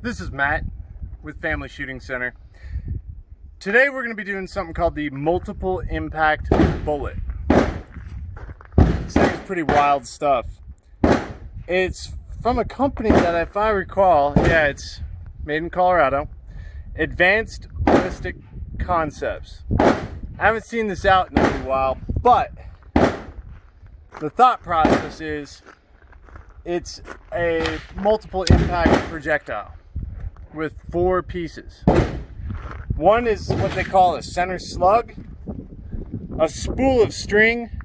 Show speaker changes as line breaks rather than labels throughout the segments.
This is Matt with Family Shooting Center. Today we're going to be doing something called the multiple impact bullet. This thing's pretty wild stuff. It's from a company that, if I recall, it's made in Colorado, Advanced Ballistic Concepts. I haven't seen this out in a little while, but the thought process is it's a multiple impact projectile with 4 pieces. One is what they call a center slug, a spool of string,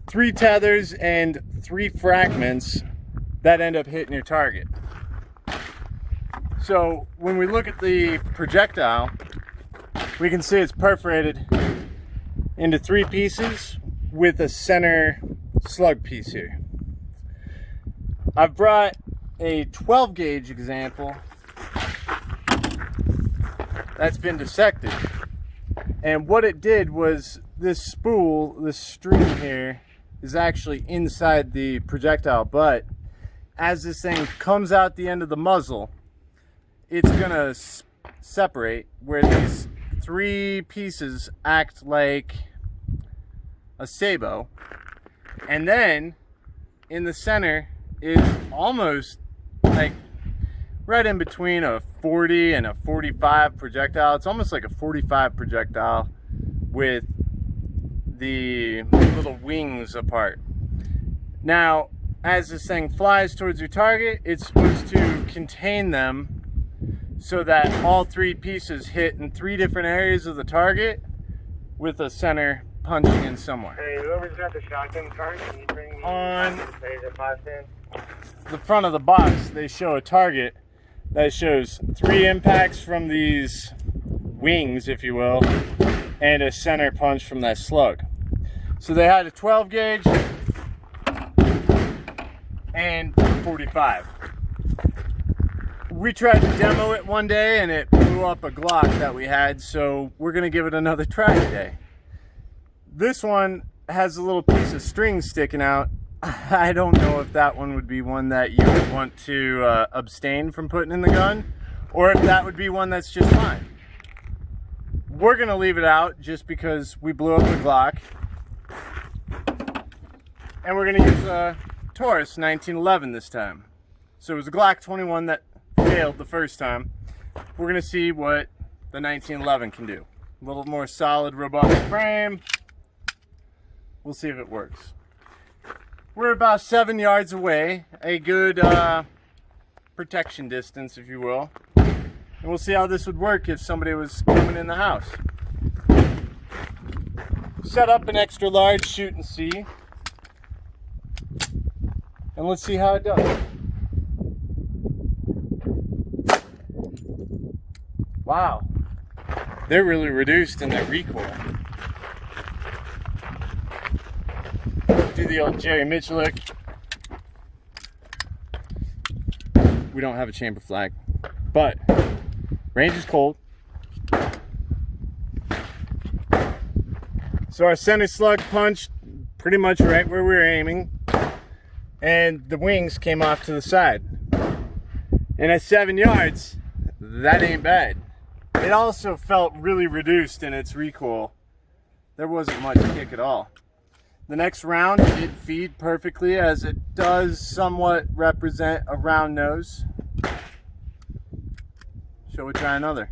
3 tethers, and 3 fragments that end up hitting your target. So when we look at the projectile, we can see it's perforated into 3 pieces with a center slug piece here. I've brought a 12 gauge example that's been dissected, and what it did was this spool, this string here, is actually inside the projectile, but as this thing comes out the end of the muzzle, it's gonna separate where these 3 pieces act like a sabot, and then in the center is almost like right in between a 40 and a 45 projectile. It's almost like a 45 projectile with the little wings apart. Now, as this thing flies towards your target, it's supposed to contain them so that all 3 pieces hit in 3 different areas of the target with a center punching in somewhere.
Hey, whoever's got the shotgun cart, can you bring me
on
Taser 510?
the front of the box, they show a target that shows 3 impacts from these wings, if you will, and a center punch from that slug. So they had a 12 gauge and 45. We tried to demo it one day and it blew up a Glock that we had, so we're gonna give it another try today. This one has a little piece of string sticking out. I don't know if that one would be one that you would want to abstain from putting in the gun, or if that would be one that's just fine. We're gonna leave it out just because we blew up the Glock, and we're gonna use a Taurus 1911 this time. So it was a Glock 21 that failed the first time. We're gonna see what the 1911 can do. A little more solid, robust frame. We'll see if it works. We're about 7 yards away, a good protection distance, if you will. And we'll see how this would work if somebody was coming in the house. Set up an extra large shoot and see. And let's see how it does. Wow. They're really reduced in their recoil. Do the old Jerry Mitchell-ick. We don't have a chamber flag, but range is cold. So our center slug punched pretty much right where we were aiming, and the wings came off to the side. And at 7 yards, that ain't bad. It also felt really reduced in its recoil. There wasn't much kick at all. The next round did feed perfectly, as it does somewhat represent a round nose. Shall we try another?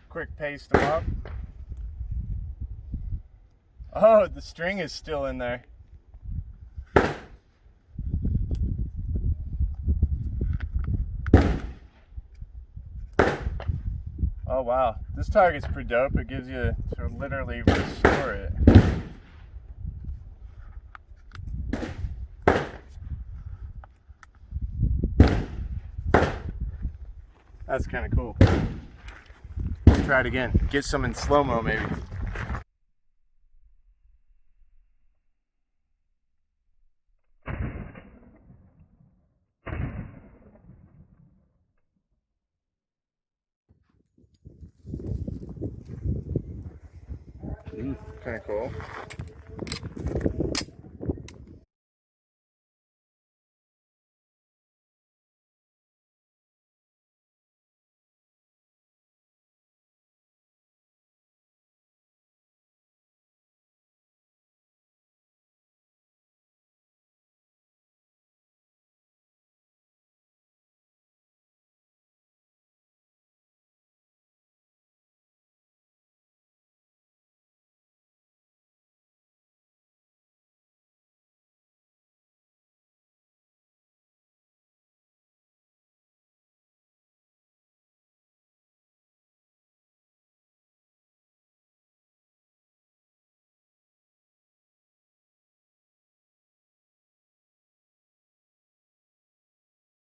Quick paste them up. Oh, the string is still in there. Oh wow, this target's pretty dope. It gives you to literally restore it. That's kind of cool. Let's try it again. Get some in slow-mo maybe. Kind of cool.